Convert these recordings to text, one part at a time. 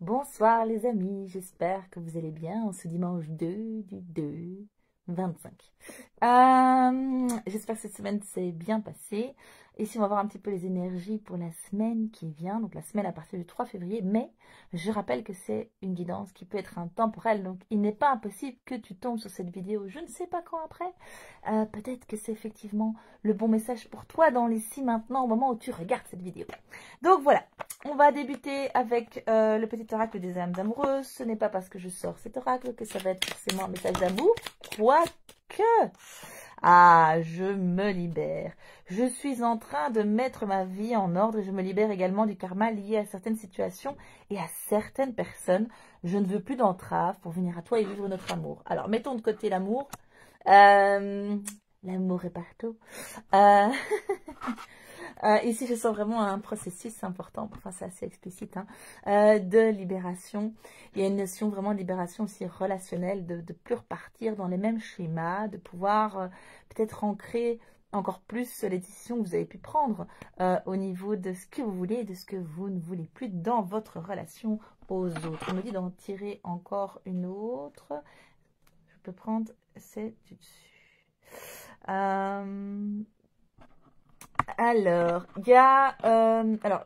Bonsoir les amis, j'espère que vous allez bien en ce dimanche 2/2/25. J'espère que cette semaine s'est bien passée. Ici, on va voir un petit peu les énergies pour la semaine qui vient, donc la semaine à partir du 3 février. Mais je rappelle que c'est une guidance qui peut être intemporelle, donc il n'est pas impossible que tu tombes sur cette vidéo je ne sais pas quand après. Peut-être que c'est effectivement le bon message pour toi dans l'ici maintenant au moment où tu regardes cette vidéo. Donc voilà. On va débuter avec le petit oracle des âmes amoureuses. Ce n'est pas parce que je sors cet oracle que ça va être forcément un message d'amour. Quoique, je me libère. Je suis en train de mettre ma vie en ordre et je me libère également du karma lié à certaines situations et à certaines personnes. Je ne veux plus d'entrave pour venir à toi et vivre notre amour. Alors, mettons de côté l'amour. L'amour est partout. Ici, je sens vraiment un processus important, enfin c'est assez explicite, de libération. Il y a une notion vraiment de libération aussi relationnelle, de plus repartir dans les mêmes schémas, de pouvoir peut-être ancrer encore plus les décisions que vous avez pu prendre au niveau de ce que vous voulez et de ce que vous ne voulez plus dans votre relation aux autres. On me dit d'en tirer encore une autre. Je peux prendre celle du dessus. Alors, il y a... alors,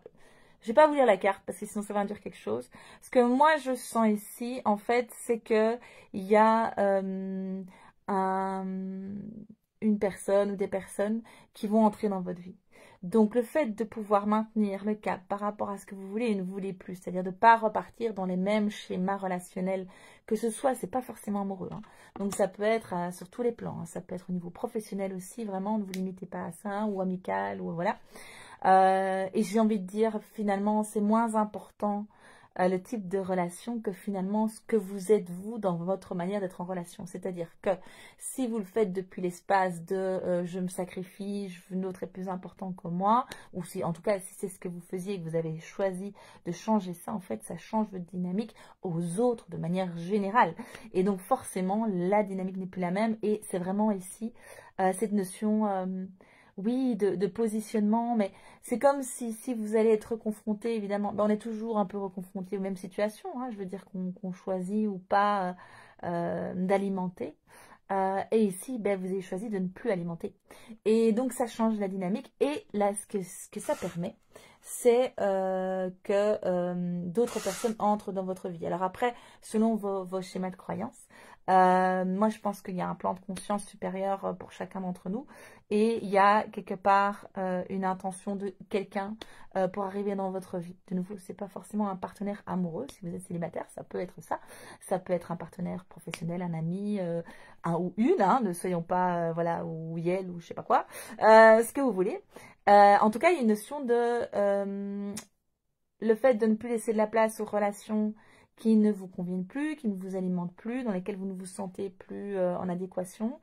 je vais pas vous lire la carte parce que sinon ça va induire quelque chose. Ce que moi je sens ici, en fait, c'est que il y a une personne ou des personnes qui vont entrer dans votre vie. Donc, le fait de pouvoir maintenir le cap par rapport à ce que vous voulez et ne voulez plus, c'est-à-dire de ne pas repartir dans les mêmes schémas relationnels, que ce soit, c'est pas forcément amoureux. Donc, ça peut être sur tous les plans. Ça peut être au niveau professionnel aussi, vraiment, ne vous limitez pas à ça, ou amical, ou voilà. Et j'ai envie de dire, finalement, c'est moins important le type de relation que finalement ce que vous êtes vous dans votre manière d'être en relation. C'est-à-dire que si vous le faites depuis l'espace de je me sacrifie, l'autre est plus important que moi, ou si en tout cas si c'est ce que vous faisiez et que vous avez choisi de changer ça, en fait ça change votre dynamique aux autres de manière générale. Et donc forcément la dynamique n'est plus la même et c'est vraiment ici cette notion... oui, de positionnement, mais c'est comme si vous allez être confronté, évidemment, on est toujours un peu reconfronté aux mêmes situations, je veux dire qu'on choisit ou pas d'alimenter. Et ici, vous avez choisi de ne plus alimenter. Et donc, ça change la dynamique. Et là, ce que ça permet, c'est que d'autres personnes entrent dans votre vie. Alors après, selon vos schémas de croyance, moi, je pense qu'il y a un plan de conscience supérieur pour chacun d'entre nous. Et il y a quelque part une intention de quelqu'un pour arriver dans votre vie. De nouveau, c'est pas forcément un partenaire amoureux. Si vous êtes célibataire, ça peut être ça. Ça peut être un partenaire professionnel, un ami, un ou une. Ne soyons pas, voilà, ou Yel ou je sais pas quoi. Ce que vous voulez. En tout cas, il y a une notion de le fait de ne plus laisser de la place aux relations qui ne vous conviennent plus, qui ne vous alimentent plus, dans lesquelles vous ne vous sentez plus en adéquation,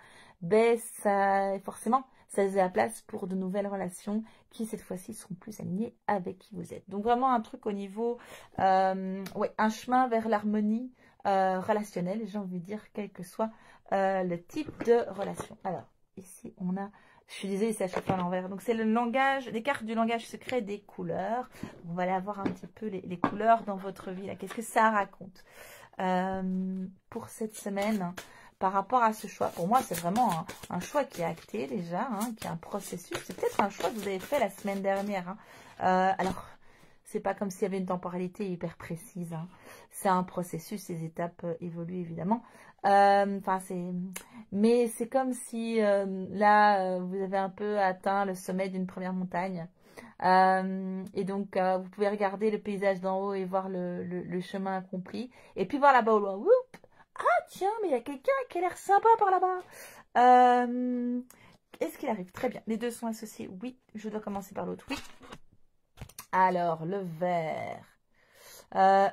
ça, forcément, ça laisse la place pour de nouvelles relations qui, cette fois-ci, seront plus alignées avec qui vous êtes. Donc, vraiment un truc au niveau, ouais, un chemin vers l'harmonie relationnelle, j'ai envie de dire, quel que soit le type de relation. Alors, ici, on a... Je suis désolée, c'est à chaque fois à l'envers. Donc, c'est le langage, les cartes du langage secret des couleurs. On va aller avoir un petit peu les couleurs dans votre vie. Qu'est-ce que ça raconte pour cette semaine par rapport à ce choix? Pour moi, c'est vraiment un choix qui est acté déjà, qui est un processus. C'est peut-être un choix que vous avez fait la semaine dernière. Alors, c'est pas comme s'il y avait une temporalité hyper précise. C'est un processus, les étapes évoluent évidemment. Mais c'est comme si là, vous avez un peu atteint le sommet d'une première montagne. Et donc, vous pouvez regarder le paysage d'en haut et voir le chemin accompli. Et puis voir là-bas au loin. Whoop! Ah tiens, mais il y a quelqu'un qui a l'air sympa par là-bas. Est-ce qu'il arrive? Très bien. Les deux sont associés. Oui, je dois commencer par l'autre. Oui. Alors, le vert.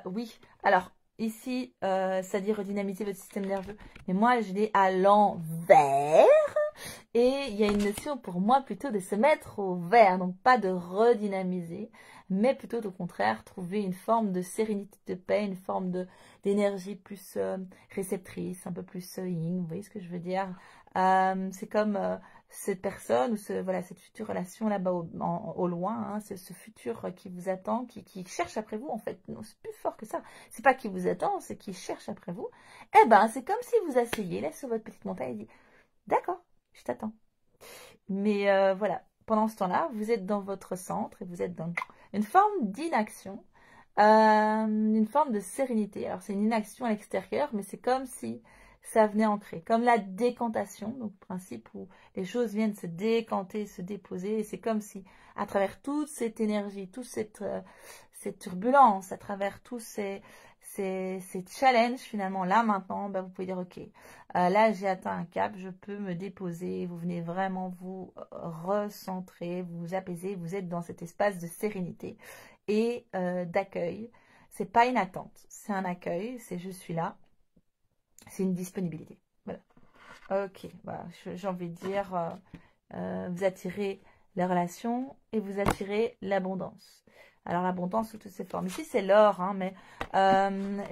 Oui, alors, ici, ça dit redynamiser votre système nerveux. Mais moi, je l'ai à l'envers. Et il y a une notion pour moi plutôt de se mettre au vert. Donc, pas de redynamiser, mais plutôt au contraire, trouver une forme de sérénité, de paix, une forme d'énergie plus réceptrice, un peu plus yin. Vous voyez ce que je veux dire? C'est comme cette personne ou voilà, cette future relation là-bas au loin, hein, ce futur qui vous attend, qui cherche après vous en fait. Non, c'est plus fort que ça. C'est pas qui vous attend, c'est qui cherche après vous. Eh ben, c'est comme si vous asseyez là sur votre petite montagne et dit, d'accord, je t'attends. Mais voilà, pendant ce temps-là, vous êtes dans votre centre et vous êtes dans une forme d'inaction, une forme de sérénité. Alors c'est une inaction à l'extérieur, mais c'est comme si ça venait ancrer, comme la décantation, donc principe où les choses viennent se décanter, se déposer, et c'est comme si à travers toute cette énergie, toute cette turbulence, à travers tous ces challenges finalement, là maintenant, ben, vous pouvez dire ok, là j'ai atteint un cap, je peux me déposer, vous venez vraiment vous recentrer, vous apaiser, vous êtes dans cet espace de sérénité et d'accueil. C'est pas une attente, c'est un accueil, c'est je suis là, c'est une disponibilité. Voilà. Ok, voilà, j'ai envie de dire, vous attirez la relation et vous attirez l'abondance. Alors l'abondance sous toutes ses formes. Ici c'est l'or, hein, mais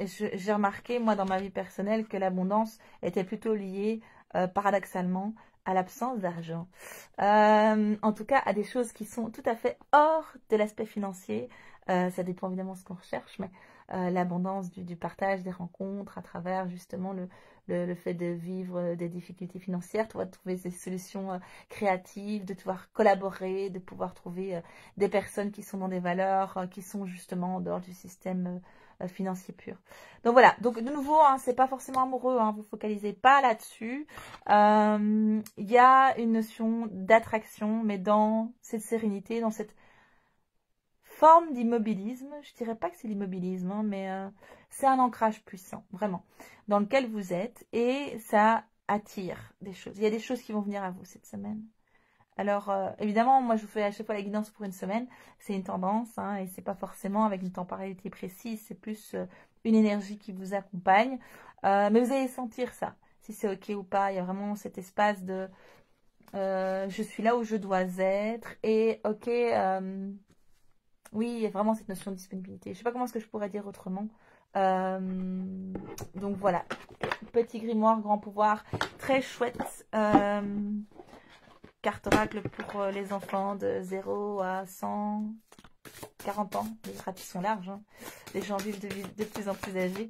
j'ai remarqué moi dans ma vie personnelle que l'abondance était plutôt liée paradoxalement à l'absence d'argent. En tout cas à des choses qui sont tout à fait hors de l'aspect financier. Ça dépend évidemment de ce qu'on recherche, mais l'abondance du partage des rencontres à travers justement le fait de vivre des difficultés financières, de trouver des solutions créatives, de pouvoir collaborer, de pouvoir trouver des personnes qui sont dans des valeurs qui sont justement en dehors du système financier pur. Donc voilà, donc de nouveau, hein, c'est pas forcément amoureux, hein, vous focalisez pas là-dessus. Il y a une notion d'attraction, mais dans cette sérénité, dans cette forme d'immobilisme, je dirais pas que c'est l'immobilisme, hein, mais c'est un ancrage puissant, vraiment, dans lequel vous êtes et ça attire des choses. Il y a des choses qui vont venir à vous cette semaine. Alors, évidemment, moi je vous fais à chaque fois la guidance pour une semaine, c'est une tendance, hein, et c'est pas forcément avec une temporalité précise, c'est plus une énergie qui vous accompagne, mais vous allez sentir ça, si c'est ok ou pas, il y a vraiment cet espace de je suis là où je dois être et ok. Oui, il y a vraiment cette notion de disponibilité. Je ne sais pas comment est-ce que je pourrais dire autrement. Donc voilà, petit grimoire, grand pouvoir, très chouette. Carte oracle pour les enfants de 0 à 140 ans. Les ratis sont larges, hein. Les gens vivent de plus en plus âgés.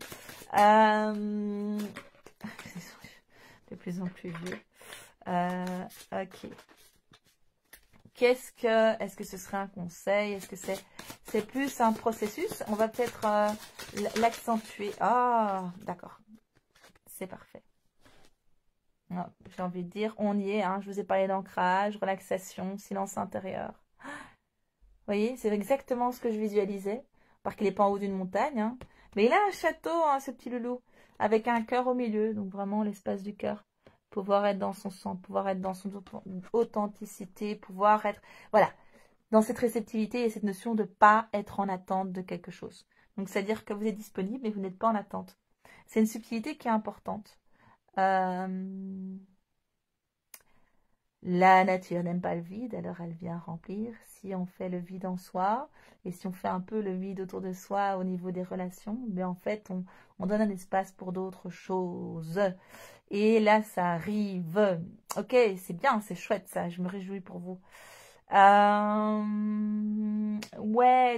De plus en plus vieux. Ok. Est-ce que ce serait un conseil? Est-ce que c'est plus un processus? On va peut-être l'accentuer. Ah, d'accord. C'est parfait. J'ai envie de dire, on y est. Hein. Je vous ai parlé d'ancrage, relaxation, silence intérieur. Vous voyez, c'est exactement ce que je visualisais. Parce qu'il n'est pas en haut d'une montagne. Hein. Mais il a un château, hein, ce petit loulou. Avec un cœur au milieu. Donc vraiment l'espace du cœur. Pouvoir être dans son centre, pouvoir être dans son authenticité, pouvoir être... Voilà, dans cette réceptivité et cette notion de ne pas être en attente de quelque chose. Donc, c'est-à-dire que vous êtes disponible, mais vous n'êtes pas en attente. C'est une subtilité qui est importante. La nature n'aime pas le vide, alors elle vient remplir. Si on fait le vide en soi, et si on fait un peu le vide autour de soi au niveau des relations, mais en fait, on donne un espace pour d'autres choses. Et là, ça arrive. Ok, c'est bien, c'est chouette ça, je me réjouis pour vous. Ouais,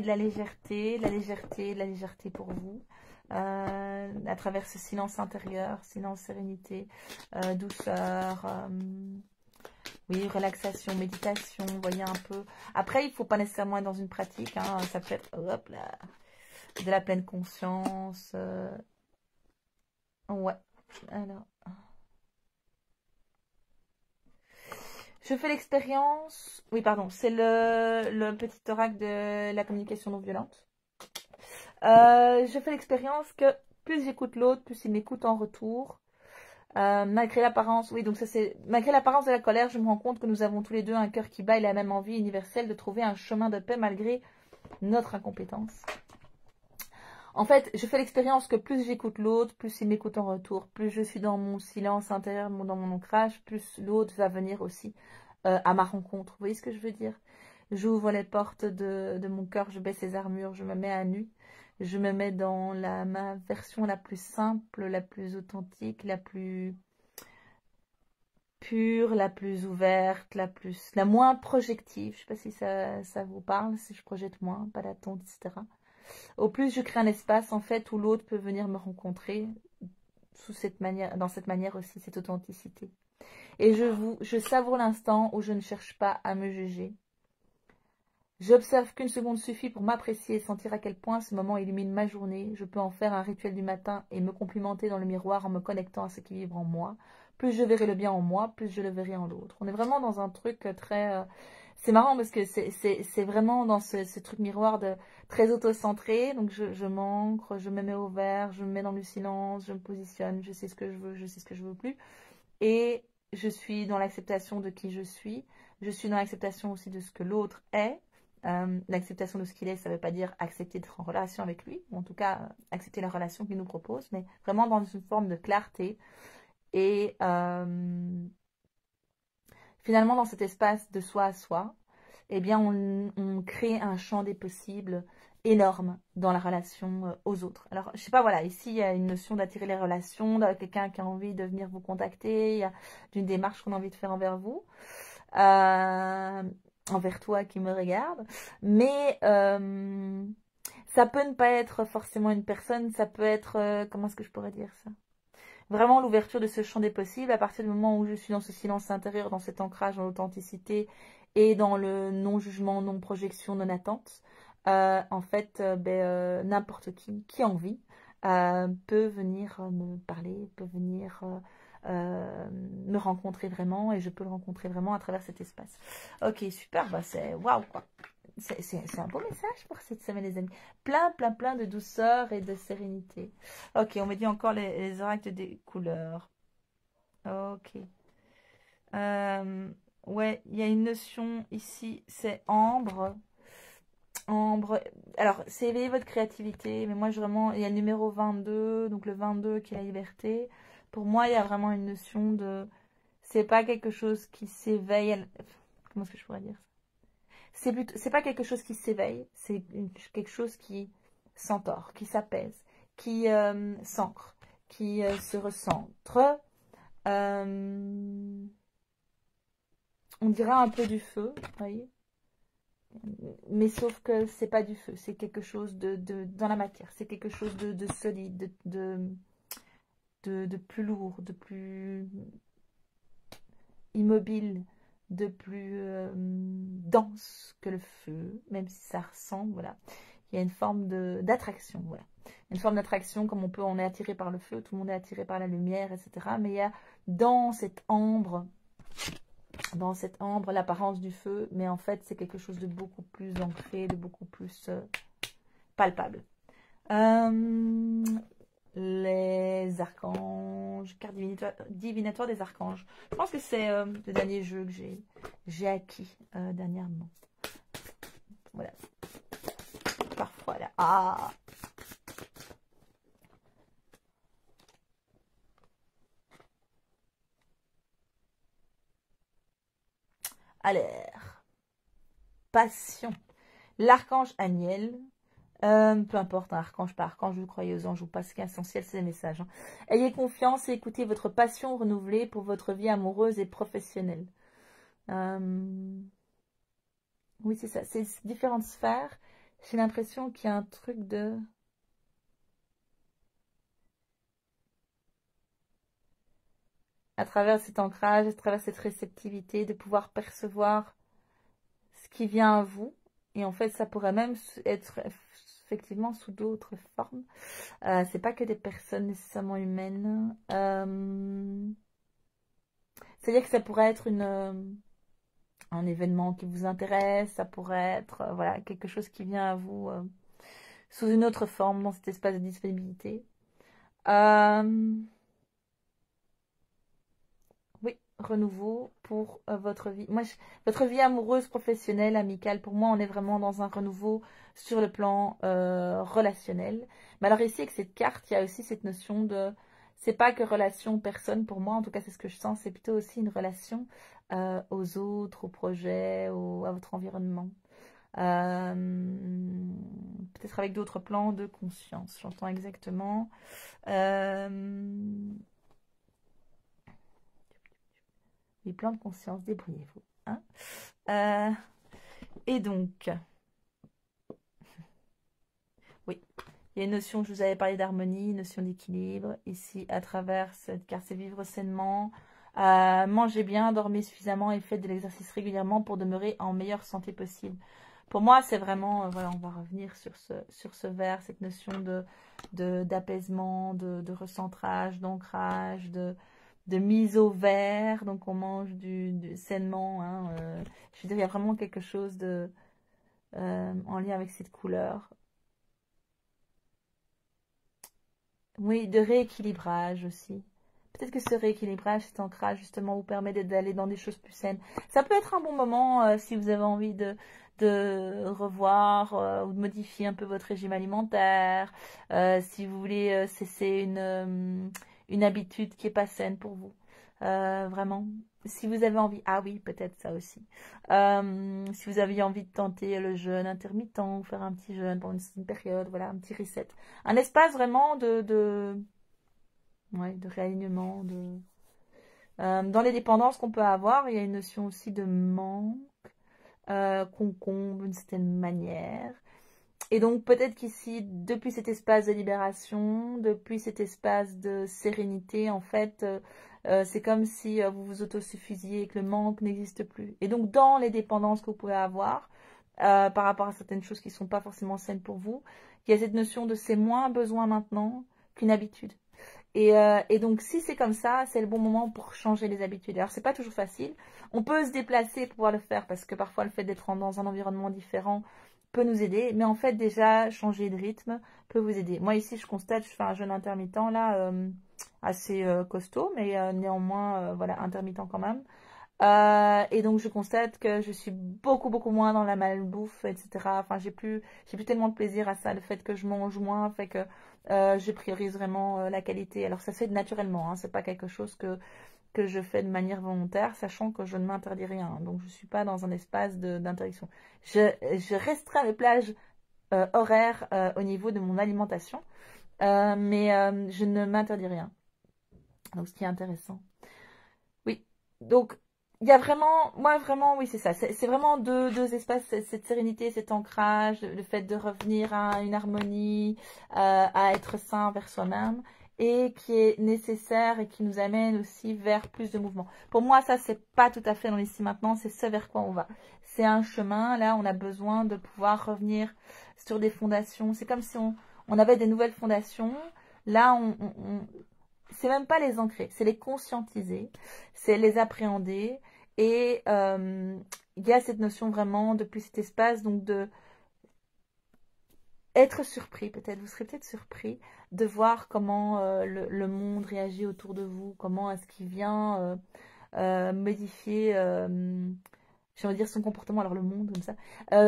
de la légèreté pour vous. À travers ce silence intérieur, silence, sérénité, douceur, oui, relaxation, méditation, vous voyez un peu. Après, il ne faut pas nécessairement être dans une pratique, hein, ça peut être hop là, de la pleine conscience. Ouais, alors... Je fais l'expérience... Oui, pardon, c'est le petit oracle de la communication non violente. Je fais l'expérience que plus j'écoute l'autre, plus il m'écoute en retour. Malgré l'apparence, oui, donc ça c'est... Malgré l'apparence de la colère, je me rends compte que nous avons tous les deux un cœur qui bat et la même envie universelle de trouver un chemin de paix malgré notre incompétence. En fait, je fais l'expérience que plus j'écoute l'autre, plus il m'écoute en retour, plus je suis dans mon silence intérieur, dans mon ancrage, plus l'autre va venir aussi à ma rencontre. Vous voyez ce que je veux dire? J'ouvre les portes de mon cœur, je baisse les armures, je me mets à nu. Je me mets dans ma version la plus simple, la plus authentique, la plus pure, la plus ouverte, la moins projective. Je sais pas si ça vous parle, si je projette moins, pas d'attente, etc. Au plus je crée un espace en fait où l'autre peut venir me rencontrer sous cette manière, dans cette manière aussi, cette authenticité. Et je savoure l'instant où je ne cherche pas à me juger. J'observe qu'une seconde suffit pour m'apprécier et sentir à quel point ce moment illumine ma journée. Je peux en faire un rituel du matin et me complimenter dans le miroir en me connectant à ce qui vibre en moi. Plus je verrai le bien en moi, plus je le verrai en l'autre. On est vraiment dans un truc très... c'est marrant parce que c'est vraiment dans ce truc miroir très auto-centré. Donc je m'ancre, je me mets au vert, je me mets dans le silence, je me positionne, je sais ce que je veux, je sais ce que je veux plus. Et je suis dans l'acceptation de qui je suis. Je suis dans l'acceptation aussi de ce que l'autre est. L'acceptation de ce qu'il est, ça ne veut pas dire accepter d'être en relation avec lui, ou en tout cas accepter la relation qu'il nous propose, mais vraiment dans une forme de clarté. Et finalement, dans cet espace de soi à soi, eh bien, on crée un champ des possibles énorme dans la relation aux autres. Alors, je sais pas, voilà, ici, il y a une notion d'attirer les relations, d'avoir quelqu'un qui a envie de venir vous contacter, il y a d'une démarche qu'on a envie de faire envers vous. Envers toi qui me regarde, mais ça peut ne pas être forcément une personne, ça peut être, comment est-ce que je pourrais dire ça? Vraiment l'ouverture de ce champ des possibles à partir du moment où je suis dans ce silence intérieur, dans cet ancrage, dans l'authenticité et dans le non-jugement, non-projection, non-attente. En fait, n'importe qui a envie, peut venir me parler, peut venir me rencontrer vraiment et je peux le rencontrer vraiment à travers cet espace. Ok, super, bah c'est waouh quoi. C'est un beau message pour cette semaine les amis. Plein de douceur et de sérénité. Ok, on me dit encore les oracles des couleurs. Ok. Ouais, il y a une notion ici, c'est ambre. Ambre, alors c'est éveiller votre créativité, mais moi il y a le numéro 22, donc le 22 qui est la liberté. Pour moi, il y a vraiment une notion de, c'est pas quelque chose qui s'éveille, comment est-ce que je pourrais dire ça? C'est pas quelque chose qui s'éveille, c'est quelque chose qui s'entore, qui s'apaise, qui s'ancre, qui se recentre. On dirait un peu du feu, vous voyez, mais sauf que c'est pas du feu, c'est quelque chose dans la matière, c'est quelque chose de solide, de plus lourd, de plus immobile, de plus dense que le feu, même si ça ressemble, voilà. Il y a une forme d'attraction, voilà. Une forme d'attraction, comme on est attiré par le feu, tout le monde est attiré par la lumière, etc. Mais il y a dans cette ambre l'apparence du feu, mais en fait c'est quelque chose de beaucoup plus ancré, de beaucoup plus palpable. Les archanges, carte divinatoire des archanges. Je pense que c'est le dernier jeu que j'ai acquis dernièrement. Voilà. Parfois là. Ah! Alors, passion. L'archange Aniel. Peu importe, un archange par archange, vous croyez aux anges ou pas, ce qui est essentiel, c'est les messages. Hein. Ayez confiance et écoutez votre passion renouvelée pour votre vie amoureuse et professionnelle. Oui, c'est ça, c'est différentes sphères. J'ai l'impression qu'il y a un truc de... À travers cet ancrage, à travers cette réceptivité, de pouvoir percevoir ce qui vient à vous. Et en fait, ça pourrait même être effectivement sous d'autres formes. C'est pas que des personnes nécessairement humaines. C'est-à-dire que ça pourrait être un événement qui vous intéresse, ça pourrait être voilà, quelque chose qui vient à vous sous une autre forme dans cet espace de disponibilité. Oui, renouveau pour votre vie. Moi, votre vie amoureuse, professionnelle, amicale, pour moi, on est vraiment dans un renouveau sur le plan relationnel. Mais alors ici, avec cette carte, il y a aussi cette notion de... C'est pas que relation personne pour moi, en tout cas c'est ce que je sens, c'est plutôt aussi une relation aux autres, au projet, à votre environnement. Peut-être avec d'autres plans de conscience, j'entends exactement. Les plans de conscience, débrouillez-vous. Hein. Et donc, oui, il y a une notion, je vous avais parlé d'harmonie, une notion d'équilibre. Ici, à travers cette carte, c'est vivre sainement, mangez bien, dormez suffisamment et faites de l'exercice régulièrement pour demeurer en meilleure santé possible. Pour moi, c'est vraiment, voilà, on va revenir sur ce vers, cette notion d'apaisement, de recentrage, d'ancrage, de mise au vert. Donc, on mange sainement. Hein, je veux dire, il y a vraiment quelque chose en lien avec cette couleur. Oui, de rééquilibrage aussi. Peut-être que ce rééquilibrage, cet ancrage, justement, vous permet d'aller dans des choses plus saines. Ça peut être un bon moment si vous avez envie de revoir ou de modifier un peu votre régime alimentaire, si vous voulez cesser une habitude qui n'est pas saine pour vous. Vraiment. Si vous avez envie, ah oui, peut-être ça aussi. Si vous avez envie de tenter le jeûne intermittent, ou faire un petit jeûne pendant une période, voilà, un petit reset. Un espace vraiment ouais, de réalignement. Dans les dépendances qu'on peut avoir, il y a une notion aussi de manque qu'on comble d'une certaine manière. Et donc peut-être qu'ici, depuis cet espace de libération, depuis cet espace de sérénité, en fait, c'est comme si vous vous autosuffusiez et que le manque n'existe plus. Et donc dans les dépendances que vous pouvez avoir, par rapport à certaines choses qui ne sont pas forcément saines pour vous, il y a cette notion de c'est moins besoin maintenant qu'une habitude. Et donc, si c'est comme ça, c'est le bon moment pour changer les habitudes. Alors, c'est pas toujours facile. On peut se déplacer pour pouvoir le faire parce que parfois, le fait d'être dans un environnement différent peut nous aider. Mais en fait, déjà, changer de rythme peut vous aider. Moi, ici, je constate, je fais un jeûne intermittent, là, assez costaud, mais néanmoins, voilà, intermittent quand même. Et donc, je constate que je suis beaucoup, beaucoup moins dans la malbouffe, etc. Enfin, j'ai plus tellement de plaisir à ça. Le fait que je mange moins fait que je priorise vraiment la qualité. Alors, ça se fait naturellement, hein, c'est pas quelque chose que je fais de manière volontaire, sachant que je ne m'interdis rien. Donc, je suis pas dans un espace d'interdiction. Je restreins les plages horaires au niveau de mon alimentation, mais je ne m'interdis rien. Donc, ce qui est intéressant. Oui, donc il y a vraiment, moi vraiment, oui c'est ça, c'est vraiment deux espaces, cette sérénité, cet ancrage, le fait de revenir à une harmonie, à être sain vers soi-même, et qui est nécessaire et qui nous amène aussi vers plus de mouvement. Pour moi, ça c'est pas tout à fait dans l'ici maintenant, c'est ce vers quoi on va. C'est un chemin, là on a besoin de pouvoir revenir sur des fondations, c'est comme si on avait des nouvelles fondations, là c'est même pas les ancrer, c'est les conscientiser, c'est les appréhender. Et il y a cette notion vraiment depuis cet espace, donc de être surpris, peut-être, vous serez peut-être surpris de voir comment le monde réagit autour de vous, comment est-ce qu'il vient modifier j'ai envie de dire son comportement, alors le monde, comme ça.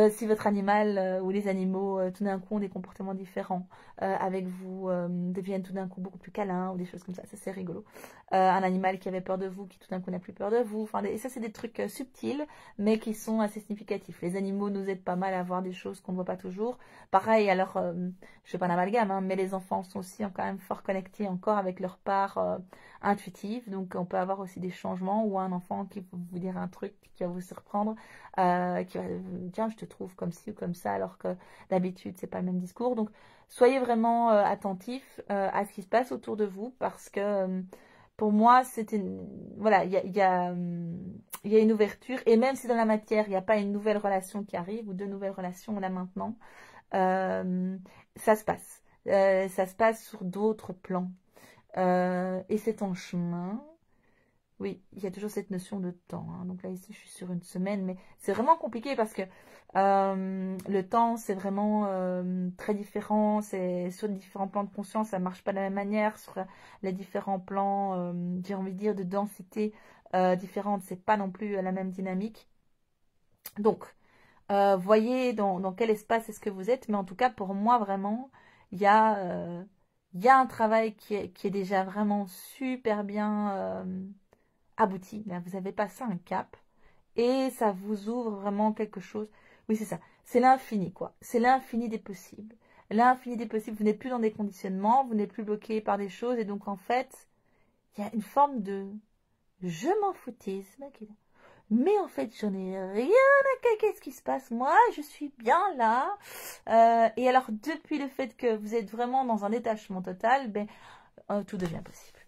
Si votre animal ou les animaux tout d'un coup ont des comportements différents avec vous, deviennent tout d'un coup beaucoup plus câlins ou des choses comme ça c'est rigolo. Un animal qui avait peur de vous, qui tout d'un coup n'a plus peur de vous. Enfin, et ça, c'est des trucs subtils, mais qui sont assez significatifs. Les animaux nous aident pas mal à voir des choses qu'on ne voit pas toujours. Pareil, alors, je ne fais pas un amalgame, hein, mais les enfants sont aussi quand même fort connectés encore avec leur part intuitive. Donc, on peut avoir aussi des changements ou un enfant qui va vous dire un truc qui va vous surprendre, qui va vous dire je te trouve comme ci ou comme ça, alors que d'habitude c'est pas le même discours. Donc soyez vraiment attentifs à ce qui se passe autour de vous, parce que pour moi voilà, il y a une ouverture, et même si dans la matière il n'y a pas une nouvelle relation qui arrive ou deux nouvelles relations là maintenant, ça se passe. Ça se passe sur d'autres plans. Et c'est en chemin. Oui, il y a toujours cette notion de temps. Hein. Donc là, ici, je suis sur une semaine, mais c'est vraiment compliqué parce que le temps, c'est vraiment très différent. C'est sur différents plans de conscience, ça ne marche pas de la même manière. Sur les différents plans, j'ai envie de dire, de densité différente, c'est pas non plus la même dynamique. Donc, voyez dans quel espace est-ce que vous êtes. Mais en tout cas, pour moi, vraiment, il y a un travail qui est déjà vraiment super bien abouti. Là, vous avez passé un cap et ça vous ouvre vraiment quelque chose. Oui, c'est ça. C'est l'infini, quoi. C'est l'infini des possibles. L'infini des possibles. Vous n'êtes plus dans des conditionnements, vous n'êtes plus bloqué par des choses. Et donc, en fait, il y a une forme je m'en foutisme. Mais en fait, j'en ai rien à caquer ce qui se passe. Moi, je suis bien là. Et alors, depuis le fait que vous êtes vraiment dans un détachement total, ben, tout devient possible.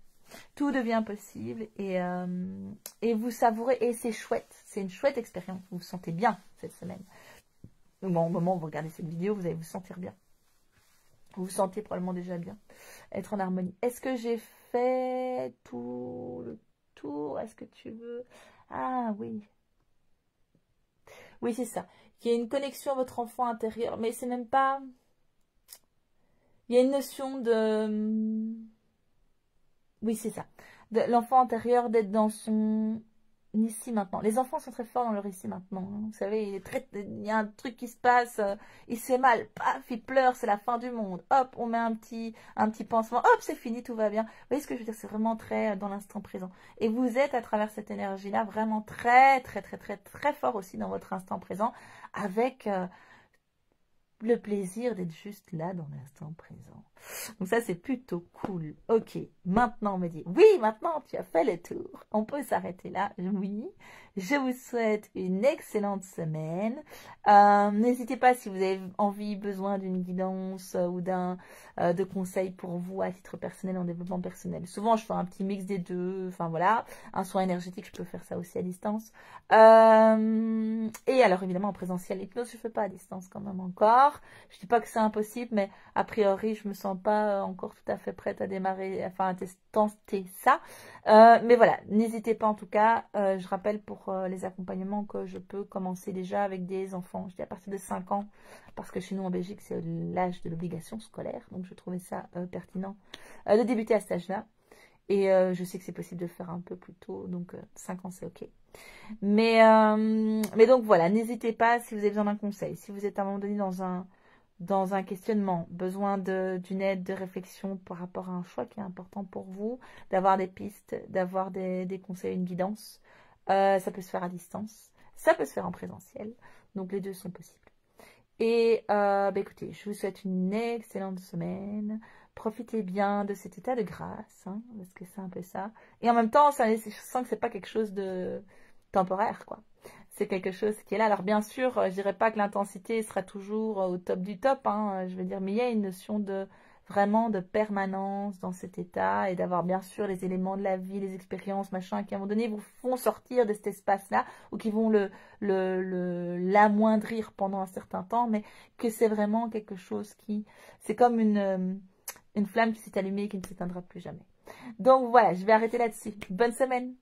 Tout devient possible et vous savourez. Et c'est chouette. C'est une chouette expérience. Vous vous sentez bien cette semaine. Bon, au moment où vous regardez cette vidéo, vous allez vous sentir bien. Vous vous sentez probablement déjà bien. Être en harmonie. Est-ce que j'ai fait tout le tour? Est-ce que tu veux... Ah oui. Oui, c'est ça. Il y a une connexion à votre enfant intérieur, mais c'est même pas... Il y a une notion de... Oui, c'est ça. De l'enfant intérieur, d'être dans son ici maintenant. Les enfants sont très forts dans leur ici maintenant. Hein. Vous savez, il y a un truc qui se passe, il se fait mal, paf, il pleure, c'est la fin du monde. Hop, on met un petit pansement, hop, c'est fini, tout va bien. Vous voyez ce que je veux dire? C'est vraiment très dans l'instant présent. Et vous êtes à travers cette énergie-là vraiment très, très, très, très, très fort aussi dans votre instant présent avec... le plaisir d'être juste là dans l'instant présent. Donc ça, c'est plutôt cool. Ok, maintenant on me dit, oui, maintenant tu as fait le tour. On peut s'arrêter là, oui. Je vous souhaite une excellente semaine. N'hésitez pas si vous avez envie, besoin d'une guidance ou de conseils pour vous à titre personnel en développement personnel. Souvent, je fais un petit mix des deux. Enfin voilà, un soin énergétique, je peux faire ça aussi à distance. Et alors évidemment en présentiel, l'hypnose, je ne fais pas à distance quand même encore. Je dis pas que c'est impossible, mais a priori, je me sens pas encore tout à fait prête à démarrer, enfin à tenter ça. Mais voilà, n'hésitez pas en tout cas. Je rappelle pour les accompagnements que je peux commencer déjà avec des enfants. Je dis à partir de 5 ans, parce que chez nous en Belgique, c'est l'âge de l'obligation scolaire. Donc je trouvais ça pertinent de débuter à cet âge-là. Et je sais que c'est possible de faire un peu plus tôt, donc 5 ans c'est ok. Mais donc voilà, n'hésitez pas si vous avez besoin d'un conseil, si vous êtes à un moment donné dans un questionnement, besoin d'une aide de réflexion par rapport à un choix qui est important pour vous, d'avoir des pistes, d'avoir des conseils, une guidance. Ça peut se faire à distance, ça peut se faire en présentiel, donc les deux sont possibles. Et écoutez, je vous souhaite une excellente semaine. Profitez bien de cet état de grâce, hein, parce que c'est un peu ça. Et en même temps, je sens que c'est pas quelque chose de temporaire, quoi. C'est quelque chose qui est là. Alors bien sûr, je dirais pas que l'intensité sera toujours au top du top, hein, je veux dire, mais il y a une notion de vraiment de permanence dans cet état et d'avoir bien sûr les éléments de la vie, les expériences, machin, qui à un moment donné vous font sortir de cet espace-là ou qui vont l'amoindrir pendant un certain temps, mais que c'est vraiment quelque chose qui... C'est comme une flamme qui s'est allumée et qui ne s'éteindra plus jamais. Donc voilà, je vais arrêter là-dessus. Bonne semaine!